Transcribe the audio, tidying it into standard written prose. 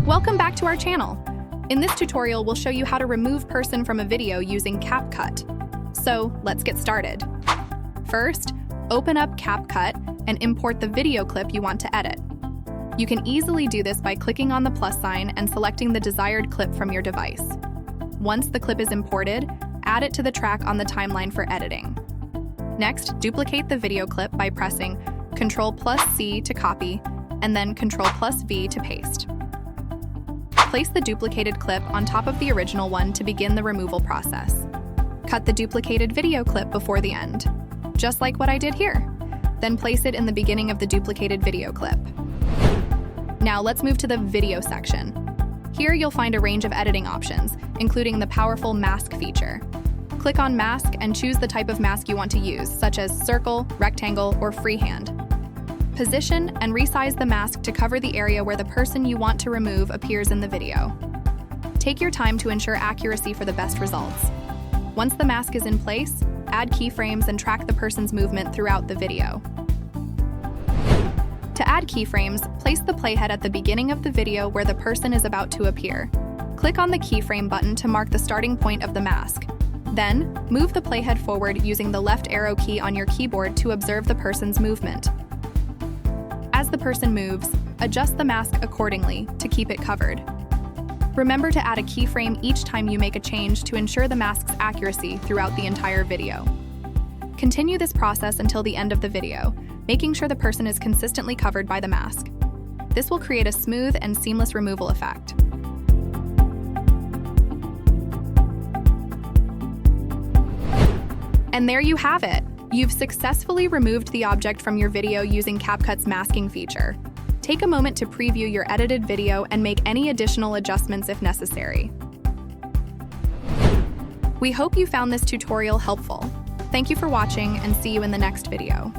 Welcome back to our channel. In this tutorial, we'll show you how to remove person from a video using CapCut. So let's get started. First, open up CapCut and import the video clip you want to edit. You can easily do this by clicking on the plus sign and selecting the desired clip from your device. Once the clip is imported, add it to the track on the timeline for editing. Next, duplicate the video clip by pressing Ctrl+C to copy and then Ctrl+V to paste. Place the duplicated clip on top of the original one to begin the removal process. Cut the duplicated video clip before the end, just like what I did here. Then place it in the beginning of the duplicated video clip. Now let's move to the video section. Here you'll find a range of editing options, including the powerful mask feature. Click on Mask and choose the type of mask you want to use, such as circle, rectangle, or freehand. Position and resize the mask to cover the area where the person you want to remove appears in the video. Take your time to ensure accuracy for the best results. Once the mask is in place, add keyframes and track the person's movement throughout the video. To add keyframes, place the playhead at the beginning of the video where the person is about to appear. Click on the keyframe button to mark the starting point of the mask. Then, move the playhead forward using the left arrow key on your keyboard to observe the person's movement. As the person moves, adjust the mask accordingly to keep it covered. Remember to add a keyframe each time you make a change to ensure the mask's accuracy throughout the entire video. Continue this process until the end of the video, making sure the person is consistently covered by the mask. This will create a smooth and seamless removal effect. And there you have it! You've successfully removed the object from your video using CapCut's masking feature. Take a moment to preview your edited video and make any additional adjustments if necessary. We hope you found this tutorial helpful. Thank you for watching and see you in the next video.